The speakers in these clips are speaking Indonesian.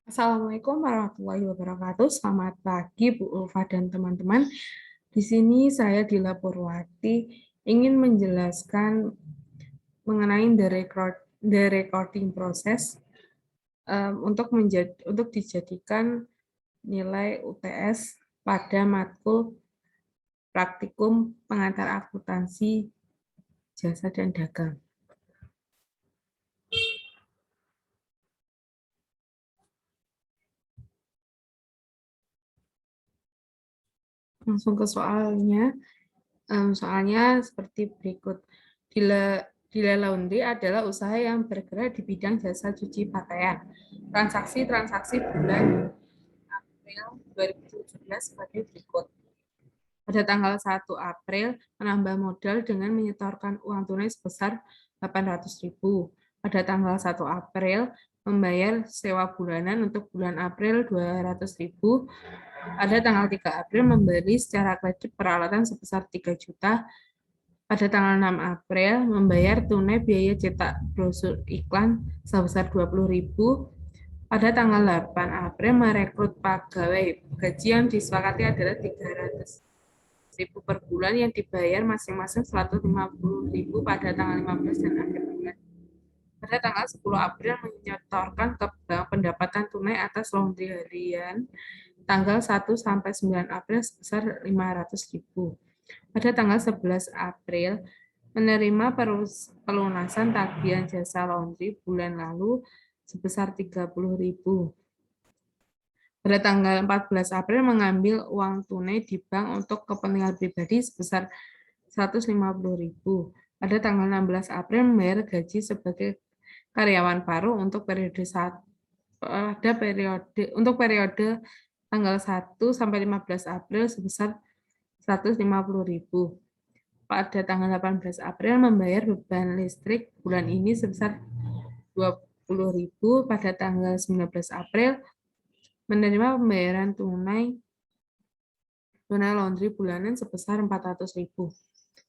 Assalamualaikum warahmatullahi wabarakatuh. Selamat pagi, Bu Ulfa dan teman-teman. Di sini saya Dila Purwati ingin menjelaskan mengenai the recording process untuk dijadikan nilai UTS pada matkul praktikum pengantar akuntansi jasa dan dagang. Langsung ke soalnya. Soalnya seperti berikut. Dila Laundry adalah usaha yang bergerak di bidang jasa cuci pakaian. Transaksi-transaksi bulan April 2017 sebagai berikut. Pada tanggal 1 April, menambah modal dengan menyetorkan uang tunai sebesar 800.000. Pada tanggal 1 April, membayar sewa bulanan untuk bulan April 200.000. Pada tanggal 3 April, membeli secara kredit peralatan sebesar 3 juta. Pada tanggal 6 April, membayar tunai biaya cetak brosur iklan sebesar 20.000. Pada tanggal 8 April, merekrut pegawai. Gaji yang disepakati adalah 300.000 per bulan yang dibayar masing-masing 150.000 pada tanggal 15 dan akhir bulan. Pada tanggal 10 April, menyetorkan ke bank pendapatan tunai atas laundry harian tanggal 1 sampai 9 April sebesar 500.000. Pada tanggal 11 April, menerima pelunasan tagihan jasa laundry bulan lalu sebesar 30.000. Pada tanggal 14 April, mengambil uang tunai di bank untuk kepentingan pribadi sebesar 150.000. Pada tanggal 16 April, membayar gaji sebagai karyawan baru untuk periode tanggal 1 sampai 15 April sebesar 150.000. Pada tanggal 18 April membayar beban listrik bulan ini sebesar 20.000. Pada tanggal 19 April menerima pembayaran tunai laundry bulanan sebesar 400.000.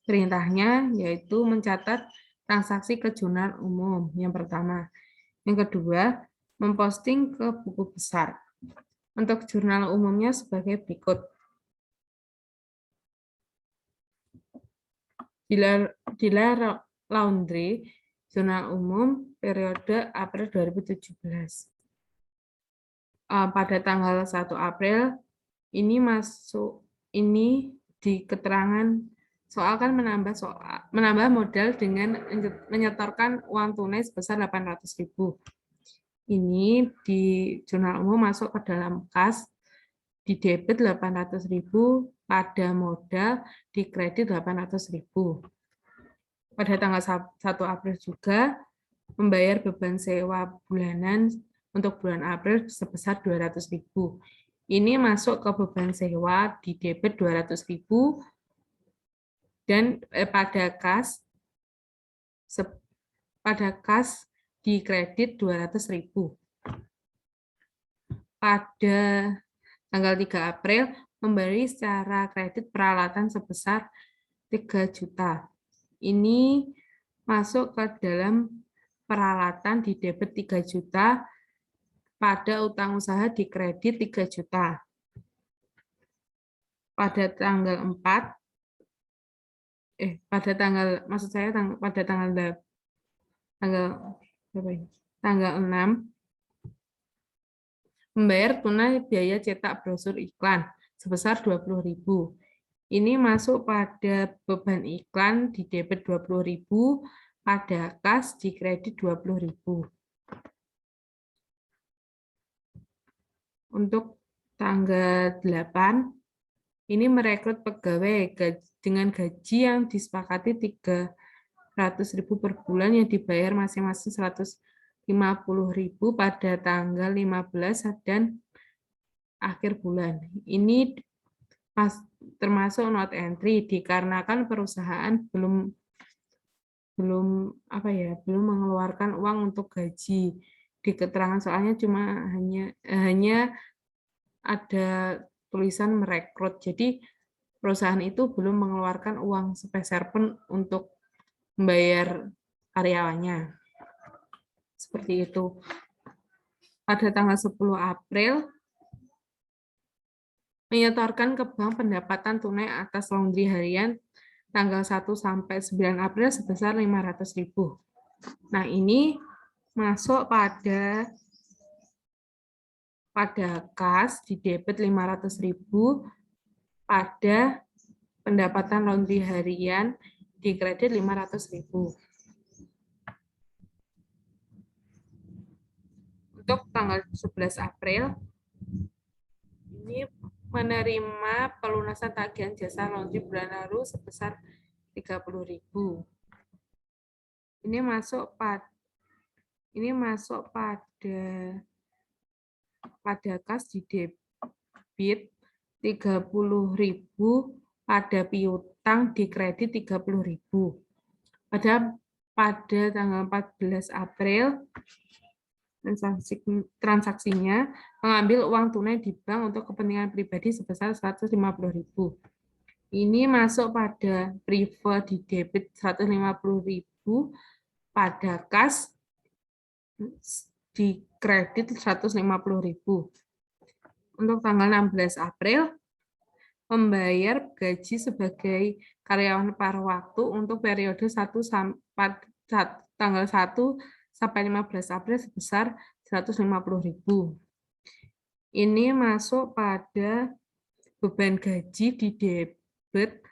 Perintahnya yaitu mencatat transaksi ke jurnal umum yang pertama. Yang kedua, memposting ke buku besar. Untuk jurnal umumnya sebagai berikut. Dila Laundry, jurnal umum periode April 2017. Pada tanggal 1 April ini di keterangan soal kan menambah modal dengan menyetorkan uang tunai sebesar 800.000. Ini di jurnal umum masuk ke dalam kas, di debit 800.000, pada modal di kredit 800.000. Pada tanggal 1 April juga membayar beban sewa bulanan untuk bulan April sebesar 200.000. Ini masuk ke beban sewa di debit 200.000 dan pada kas di kredit 200.000. Pada tanggal 3 April memberi secara kredit peralatan sebesar 3 juta. Ini masuk ke dalam peralatan di debit 3 juta, pada utang usaha di kredit 3 juta. Pada tanggal 6 membayar tunai biaya cetak brosur iklan sebesar 20.000. Ini masuk pada beban iklan di debit 20.000, pada kas di kredit 20.000. Untuk tanggal 8, ini merekrut pegawai dengan gaji yang disepakati 300.000 per bulan yang dibayar masing-masing 150.000 pada tanggal 15 dan akhir bulan. Ini termasuk not entry dikarenakan perusahaan belum mengeluarkan uang untuk gaji. Di keterangan soalnya hanya ada tulisan merekrut. Jadi perusahaan itu belum mengeluarkan uang sepeser pun untuk membayar karyawannya. Seperti itu. pada tanggal 10 April menyetorkan ke bank pendapatan tunai atas laundry harian tanggal 1 sampai 9 April sebesar 500.000. Nah, ini masuk pada kas di debit 500.000, pada pendapatan laundry harian di kredit 500.000. Untuk tanggal 11 April, ini menerima pelunasan tagihan jasa laundry bulan lalu sebesar 30.000. Ini masuk pada kas di debit 30.000, pada piutang di kredit 30.000. Pada tanggal 14 April, transaksinya mengambil uang tunai di bank untuk kepentingan pribadi sebesar 150.000. Ini masuk pada prive di debit 150.000, pada kas di kredit 150.000. Untuk tanggal 16 April, membayar gaji sebagai karyawan paruh waktu untuk periode tanggal 1 sampai 15 April sebesar 150.000. Ini masuk pada beban gaji di debit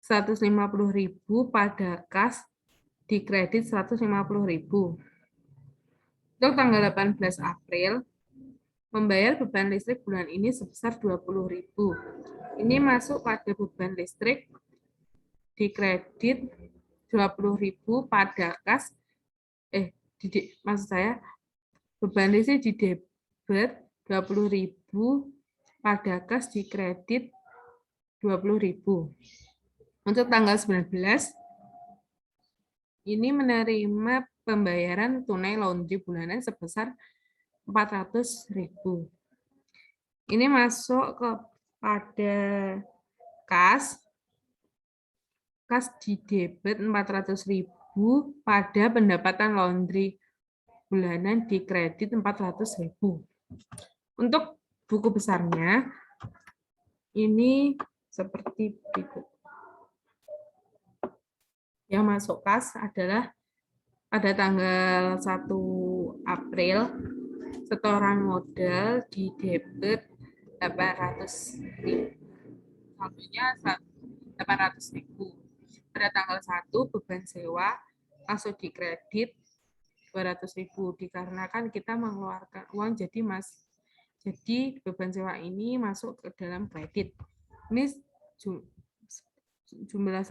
150.000, pada kas di kredit 150.000. Untuk tanggal 18 April, membayar beban listrik bulan ini sebesar 20.000. Ini masuk pada beban listrik di kredit 20.000, pada kas maksud saya beban listrik di debit 20.000, pada kas di kredit 20.000. Untuk tanggal 19, ini menerima pembayaran tunai laundry bulanan sebesar 400.000. Ini masuk kepada kas di debit 400.000, pada pendapatan laundry bulanan di kredit 400.000. Untuk buku besarnya, ini seperti berikut. Yang masuk kas adalah pada tanggal 1 April, setoran modal di debit 800.000. Saldonya 800.000. Pada tanggal 1, beban sewa masuk di kredit 200.000, dikarenakan kita mengeluarkan uang, jadi beban sewa ini masuk ke dalam kredit. Ini jumlah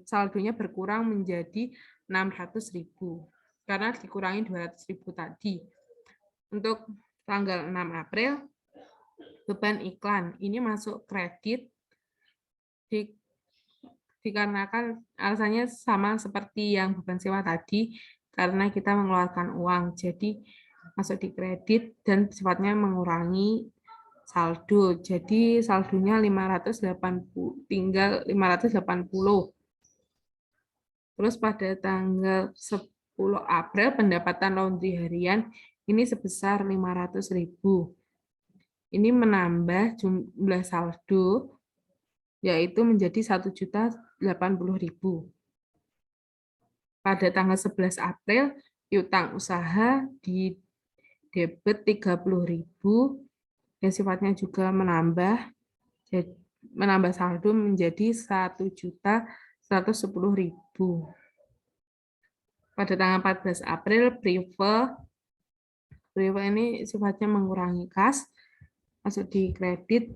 saldonya berkurang menjadi 600.000 karena dikurangi 200.000 tadi. Untuk tanggal 6 April, beban iklan ini masuk kredit dikarenakan alasannya sama seperti yang beban sewa tadi, karena kita mengeluarkan uang, jadi masuk di kredit dan sifatnya mengurangi saldo. Jadi saldonya 580, tinggal 580. Terus pada tanggal 10 April, pendapatan laundry harian ini sebesar 500.000. Ini menambah jumlah saldo, yaitu menjadi 1.080.000. Pada tanggal 11 April, piutang usaha di debit 30.000, yang sifatnya juga menambah saldo menjadi 1.110.000. Pada tanggal 14 April, prive ini sifatnya mengurangi kas, masuk di kredit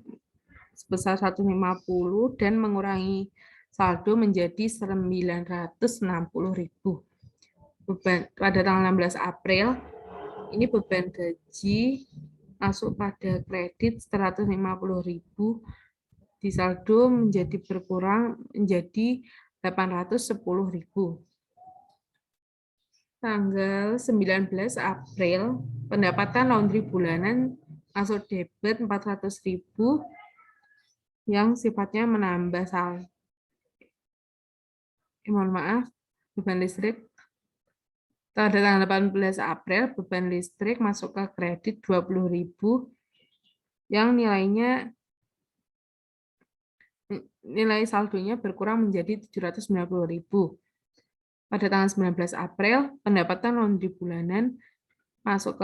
sebesar 150 dan mengurangi saldo menjadi 960.000. Pada tanggal 16 April, ini beban gaji masuk pada kredit 150.000, di saldo menjadi berkurang menjadi 810.000. Tanggal 19 April, pendapatan laundry bulanan masuk debit 400.000 yang sifatnya menambah beban listrik Pada tanggal 18 April, beban listrik masuk ke kredit 20.000 yang nilai saldonya berkurang menjadi 790.000. Pada tanggal 19 April, pendapatan laundry bulanan masuk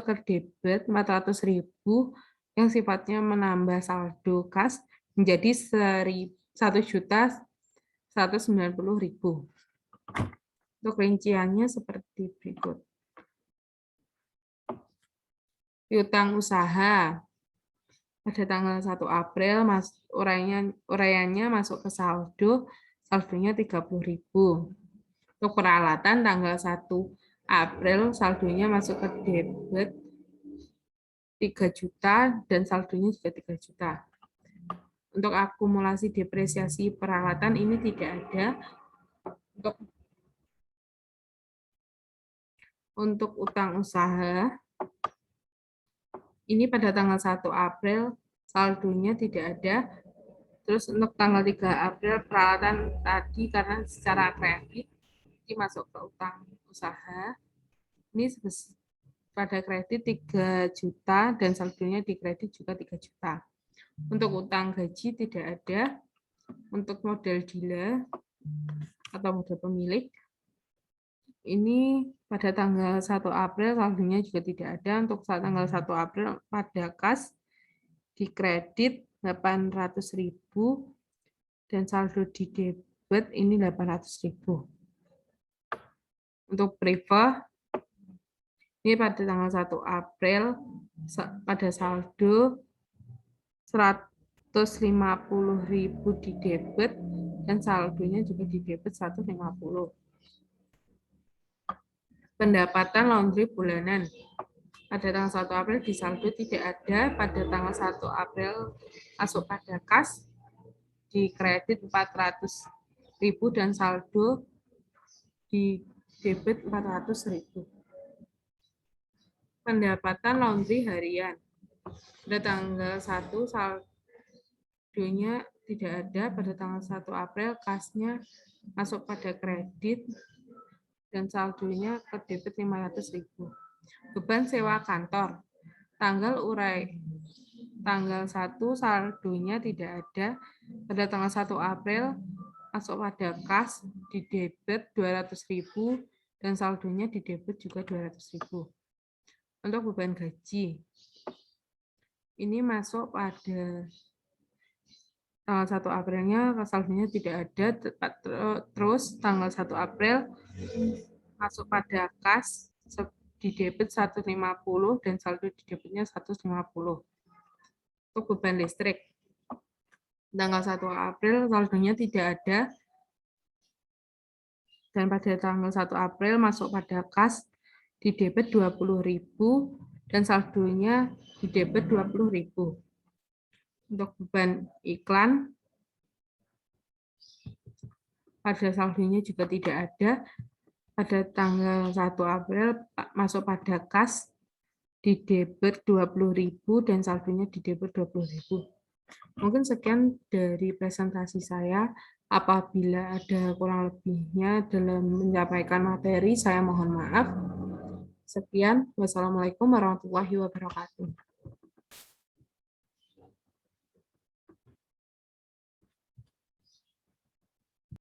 ke debit 400.000 yang sifatnya menambah saldo kas menjadi 1.190.000. Untuk rinciannya seperti berikut. Piutang usaha pada tanggal 1 April uraiannya masuk ke saldonya 30.000. Untuk peralatan tanggal 1 April saldonya masuk ke debit 3 juta dan saldonya juga 3 juta. Untuk akumulasi depresiasi peralatan ini tidak ada. Untuk utang usaha ini pada tanggal 1 April saldonya tidak ada. Terus untuk tanggal 3 April peralatan tadi karena secara kredit dimasuk ke utang usaha. Ini pada kredit 3 juta dan saldonya di kredit juga 3 juta. Untuk utang gaji tidak ada. Untuk modal dealer atau modal pemilik ini pada tanggal 1 April saldonya juga tidak ada. Untuk tanggal 1 April pada kas di kredit 800.000 dan saldo di debit ini 800.000. Untuk priva ini pada tanggal 1 April pada saldo 150.000 di debit dan saldonya juga di debit 150. Pendapatan laundry bulanan pada tanggal 1 April di saldo tidak ada. Pada tanggal 1 April masuk pada kas di kredit 400.000 dan saldo di debit 400.000. Pendapatan laundry harian pada tanggal 1 saldonya tidak ada. Pada tanggal 1 April kasnya masuk pada kredit dan saldonya ke debit 500.000. Beban sewa kantor. Tanggal 1 saldonya tidak ada. Pada tanggal 1 April masuk pada kas di debit 200.000 dan saldonya di debit juga 200.000. Untuk beban gaji. Ini masuk pada tanggal 1 Aprilnya saldonya tidak ada. Terus tanggal 1 April masuk pada kas di debit 150 dan saldo di debitnya 150. Untuk beban listrik. Tanggal 1 April saldonya tidak ada. Dan pada tanggal 1 April masuk pada kas di debit 20.000 dan saldonya di debit 20.000. Untuk beban iklan pada saldonya juga tidak ada. Pada tanggal 1 April masuk pada kas di debit 20.000 dan saldonya di debit 20.000. Mungkin sekian dari presentasi saya. Apabila ada kurang lebihnya dalam menyampaikan materi, saya mohon maaf. Sekian. Wassalamualaikum warahmatullahi wabarakatuh.